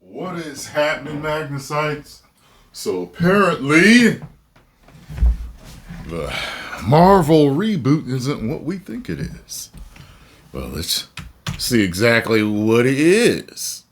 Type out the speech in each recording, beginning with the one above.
What is happening, Magnusites? So apparently, the Marvel reboot isn't what we think it is. Well, let's see exactly what it is.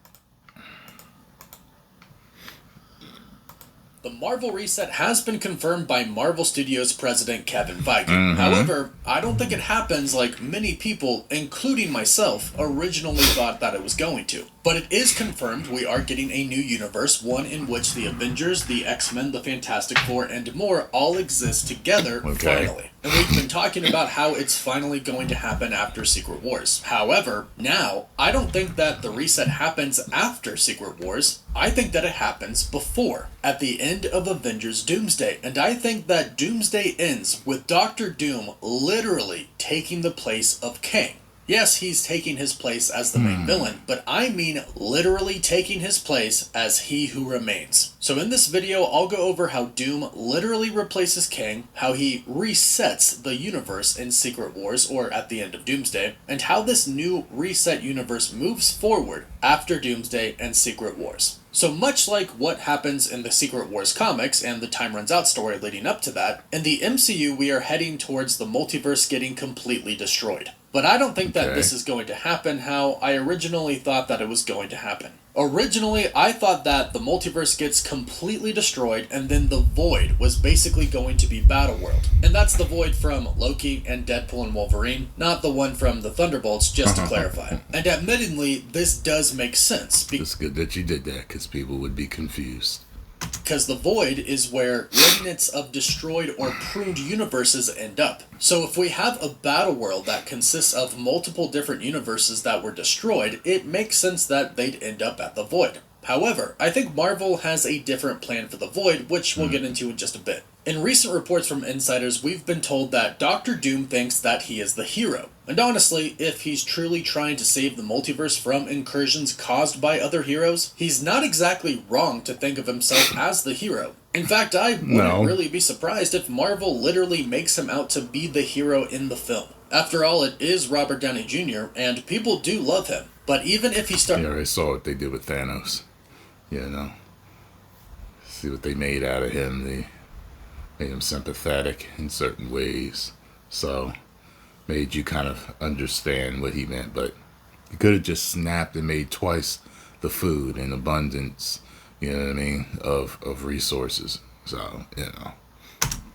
The Marvel reset has been confirmed by Marvel Studios president Kevin Feige. However, I don't think it happens like many people, including myself, originally thought that it was going to. But it is confirmed we are getting a new universe, one in which the Avengers, the X-Men, the Fantastic Four, and more all exist together, finally. And we've been talking about how it's finally going to happen after Secret Wars. However, now, I don't think that the reset happens after Secret Wars. I think that it happens before, at the end of Avengers Doomsday. And I think that Doomsday ends with Dr. Doom literally taking the place of Kang. Yes, he's taking his place as the main villain, but I mean literally taking his place as he who remains. So in this video, I'll go over how Doom literally replaces Kang, how he resets the universe in Secret Wars, or at the end of Doomsday, and how this new reset universe moves forward after Doomsday and Secret Wars. So much like what happens in the Secret Wars comics and the Time Runs Out story leading up to that, in the MCU we are heading towards the multiverse getting completely destroyed. But I don't think that this is going to happen how I originally thought that it was going to happen. Originally, I thought that the multiverse gets completely destroyed and then the Void was basically going to be Battleworld. And that's the Void from Loki and Deadpool and Wolverine, not the one from the Thunderbolts, just to clarify. And admittedly, this does make sense. It's good that you did that, because people would be confused. Because the Void is where remnants of destroyed or pruned universes end up. So if we have a battle world that consists of multiple different universes that were destroyed, it makes sense that they'd end up at the Void. However, I think Marvel has a different plan for the Void, which we'll get into in just a bit. In recent reports from insiders, we've been told that Dr. Doom thinks that he is the hero. And honestly, if he's truly trying to save the multiverse from incursions caused by other heroes, he's not exactly wrong to think of himself as the hero. In fact, I wouldn't really be surprised if Marvel literally makes him out to be the hero in the film. After all, it is Robert Downey Jr., and people do love him. But even if he starts... Yeah, I saw what they did with Thanos. You know? See what they made out of him. They made him sympathetic in certain ways. So, made you kind of understand what he meant. But you could have just snapped and made twice the food in abundance, you know what I mean, of resources. So, you know.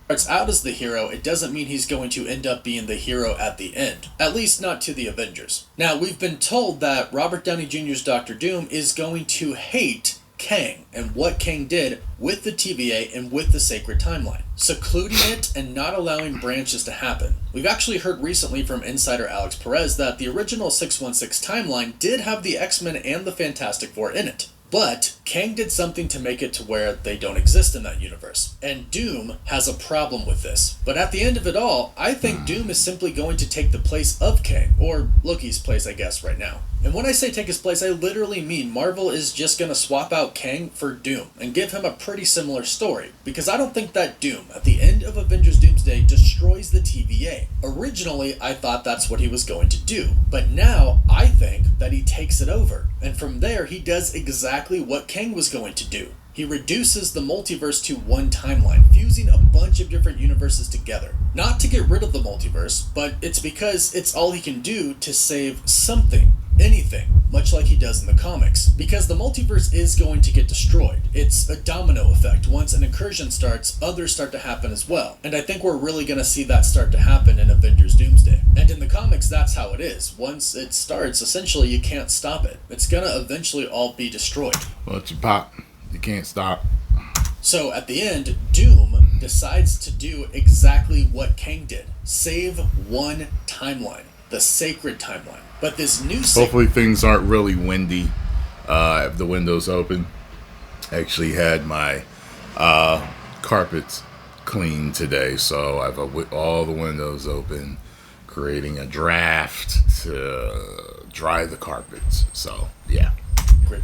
Starts out as the hero, it doesn't mean he's going to end up being the hero at the end. At least not to the Avengers. Now, we've been told that Robert Downey Jr.'s Dr. Doom is going to hate Kang and what Kang did with the TVA and with the Sacred Timeline, secluding it and not allowing branches to happen. We've actually heard recently from insider Alex Perez that the original 616 timeline did have the X-Men and the Fantastic Four in it. But Kang did something to make it to where they don't exist in that universe. And Doom has a problem with this. But at the end of it all, I think Doom is simply going to take the place of Kang, or Loki's place, I guess, right now. And when I say take his place, I literally mean Marvel is just going to swap out Kang for Doom and give him a pretty similar story. Because I don't think that Doom, at the end of Avengers Doomsday, destroys the TVA. Originally, I thought that's what he was going to do. But now, I think that he takes it over. And from there, he does exactly what Kang was going to do. He reduces the multiverse to one timeline, fusing a bunch of different universes together. Not to get rid of the multiverse, but it's because it's all he can do to save something. Anything, much like he does in the comics, because the multiverse is going to get destroyed. It's a domino effect. Once an incursion starts, others start to happen as well. And I think we're really going to see that start to happen in Avengers Doomsday. And in the comics, that's how it is. Once it starts, essentially you can't stop it. It's going to eventually all be destroyed. Well, it's a pop. You can't stop. So at the end, Doom decides to do exactly what Kang did. Save one timeline. The Sacred Timeline. But this new... Hopefully things aren't really windy. I have the windows open. I actually had my carpets cleaned today, so I have all the windows open, creating a draft to dry the carpets. So, yeah.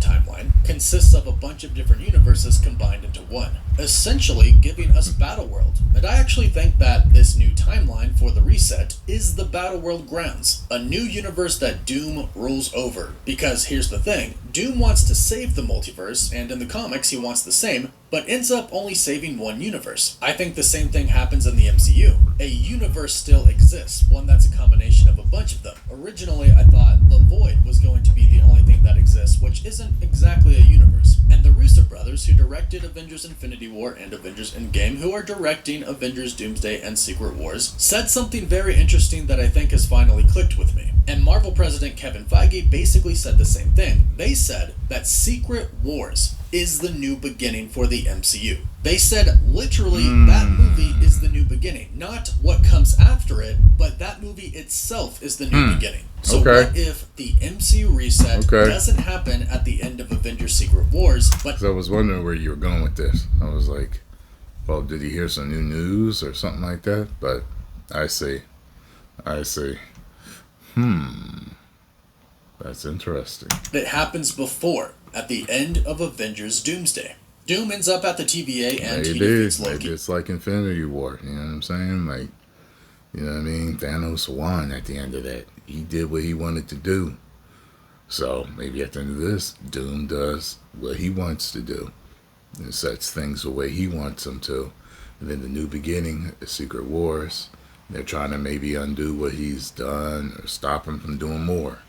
Timeline. consists of a bunch of different universes combined into one, essentially giving us Battleworld. And I actually think that this new timeline for the reset is the Battleworld grounds, a new universe that Doom rules over. Because here's the thing, Doom wants to save the multiverse, and in the comics he wants the same, but ends up only saving one universe. I think the same thing happens in the MCU. A universe still exists, one that's a combination of a bunch of them. Originally, I thought the Void was going to be the only thing that exists, which isn't exactly a universe. And the Russo brothers, who directed Avengers Infinity War and Avengers Endgame, who are directing Avengers Doomsday and Secret Wars, said something very interesting that I think has finally clicked with me. And Marvel President Kevin Feige basically said the same thing. They said that Secret Wars is the new beginning for the MCU. They said literally that movie is the new beginning. Not what comes after it, but that movie itself is the new beginning. So what if the MCU reset doesn't happen at the end of Avengers Secret Wars, but... So I was wondering where you were going with this. I was like, well, did he hear some new news or something like that? But I see. That's interesting. It happens before, at the end of Avengers Doomsday. Doom ends up at the TVA and he defeats Loki. It's like Infinity War, you know what I'm saying? Like, you know what I mean? Thanos won at the end of that. He did what he wanted to do. So maybe at the end of this, Doom does what he wants to do and sets things the way he wants them to. And then the new beginning, the Secret Wars, they're trying to maybe undo what he's done or stop him from doing more.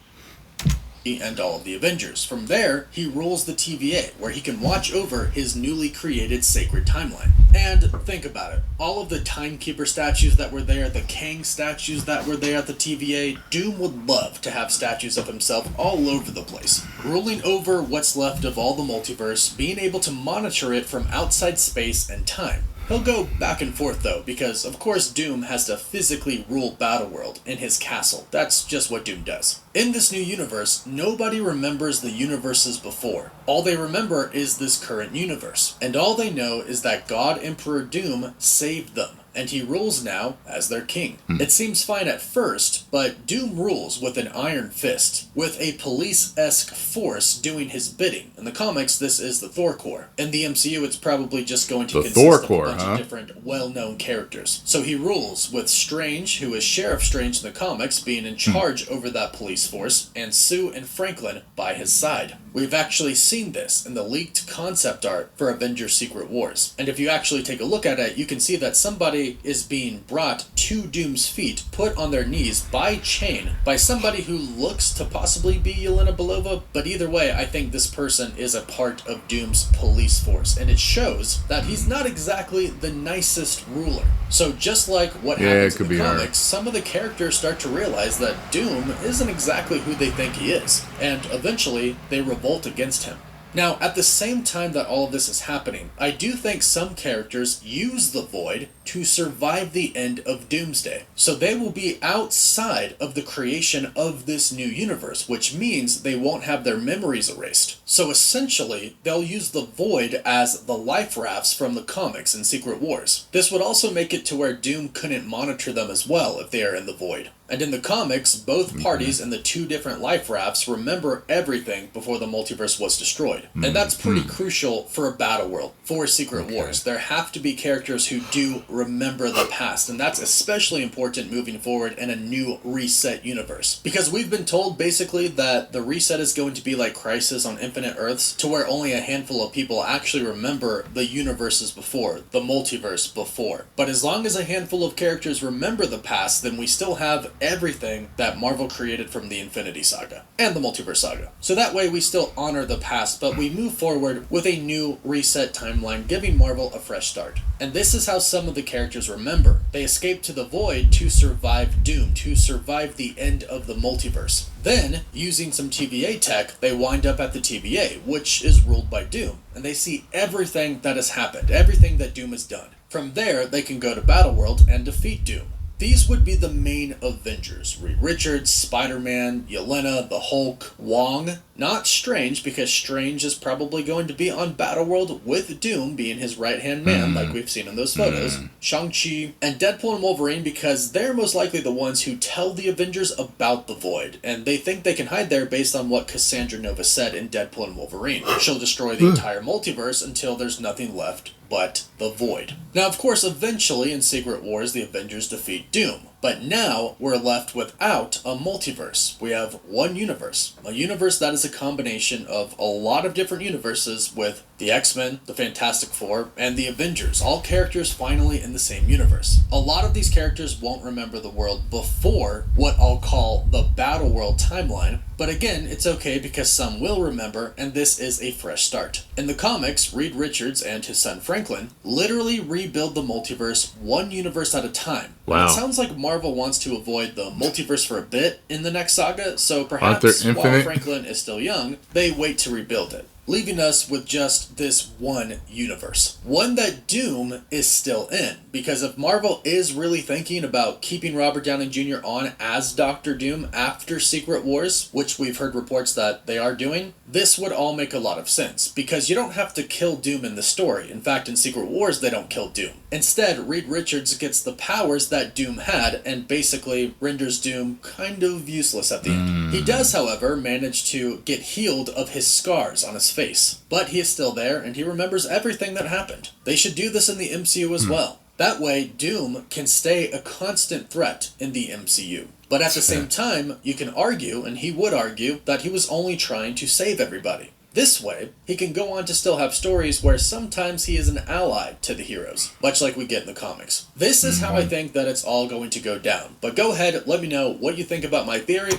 And all of the Avengers. From there, he rules the TVA, where he can watch over his newly created sacred timeline. And think about it. All of the Timekeeper statues that were there, the Kang statues that were there at the TVA, Doom would love to have statues of himself all over the place. Ruling over what's left of all the multiverse, being able to monitor it from outside space and time. He'll go back and forth though, because of course Doom has to physically rule Battleworld in his castle. That's just what Doom does. In this new universe, nobody remembers the universes before. All they remember is this current universe. And all they know is that God Emperor Doom saved them, and he rules now as their king. It seems fine at first, but Doom rules with an iron fist, with a police-esque force doing his bidding. In the comics, this is the Thor Corps. In the MCU, it's probably just going to consist of a bunch of different well-known characters. So he rules, with Strange, who is Sheriff Strange in the comics, being in charge over that police force, and Sue and Franklin by his side. We've actually seen this in the leaked concept art for Avengers Secret Wars. And if you actually take a look at it, you can see that somebody is being brought to Doom's feet, put on their knees by chain, by somebody who looks to possibly be Yelena Belova, but either way, I think this person is a part of Doom's police force, and it shows that he's not exactly the nicest ruler. So just like what happens in the comics, some of the characters start to realize that Doom isn't exactly who they think he is, and eventually they revolt against him. Now, at the same time that all of this is happening, I do think some characters use the Void to survive the end of Doomsday. So they will be outside of the creation of this new universe, which means they won't have their memories erased. So essentially, they'll use the Void as the life rafts from the comics in Secret Wars. This would also make it to where Doom couldn't monitor them as well if they are in the Void. And in the comics, both parties in the two different life rafts remember everything before the multiverse was destroyed. And that's pretty crucial for a Battleworld, for Secret Wars. There have to be characters who do remember the past, and that's especially important moving forward in a new reset universe. Because we've been told basically that the reset is going to be like Crisis on Infinite Earths, to where only a handful of people actually remember the universes before, the multiverse before. But as long as a handful of characters remember the past, then we still have everything that Marvel created from the Infinity Saga and the Multiverse Saga. So that way we still honor the past, but we move forward with a new reset timeline, giving Marvel a fresh start. And this is how some of the characters remember. They escape to the Void to survive Doom, to survive the end of the multiverse. Then, using some TVA tech, they wind up at the TVA, which is ruled by Doom, and they see everything that has happened, everything that Doom has done. From there, they can go to Battleworld and defeat Doom. These would be the main Avengers: Reed Richards, Spider-Man, Yelena, the Hulk, Wong, Not Strange, because Strange is probably going to be on Battleworld with Doom being his right-hand man, like we've seen in those photos. Shang-Chi and Deadpool and Wolverine, because they're most likely the ones who tell the Avengers about the Void, and they think they can hide there based on what Cassandra Nova said in Deadpool and Wolverine. She'll destroy the entire multiverse until there's nothing left but the Void. Now, of course, eventually in Secret Wars, the Avengers defeat Doom. But now we're left without a multiverse. We have one universe. A universe that is a combination of a lot of different universes with the X-Men, the Fantastic Four, and the Avengers, all characters finally in the same universe. A lot of these characters won't remember the world before what I'll call the Battleworld timeline, but again, it's okay because some will remember, and this is a fresh start. In the comics, Reed Richards and his son Franklin literally rebuild the multiverse one universe at a time. Wow. It sounds like Marvel wants to avoid the multiverse for a bit in the next saga, so Aren't perhaps there while infinite? Franklin is still young, they wait to rebuild it, leaving us with just this one universe. One that Doom is still in, because if Marvel is really thinking about keeping Robert Downey Jr. on as Doctor Doom after Secret Wars, which we've heard reports that they are doing, this would all make a lot of sense, because you don't have to kill Doom in the story. In fact, in Secret Wars, they don't kill Doom. Instead, Reed Richards gets the powers that Doom had, and basically renders Doom kind of useless at the end. He does, however, manage to get healed of his scars on his face, but he is still there, and he remembers everything that happened. They should do this in the MCU as well. That way, Doom can stay a constant threat in the MCU. But at the same time, you can argue, and he would argue, that he was only trying to save everybody. This way, he can go on to still have stories where sometimes he is an ally to the heroes, much like we get in the comics. This is how I think that it's all going to go down. But go ahead, let me know what you think about my theory.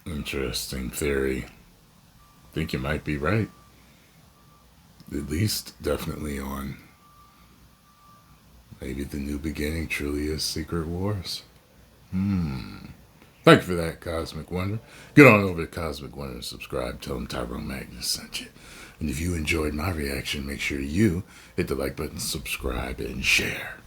Interesting theory. I think you might be right. At least, definitely on maybe the new beginning truly is Secret Wars. Thank you for that, Cosmic Wonder. Get on over to Cosmic Wonder and subscribe. Tell them Tyrone Magnus sent you. And if you enjoyed my reaction, make sure you hit the like button, subscribe, and share.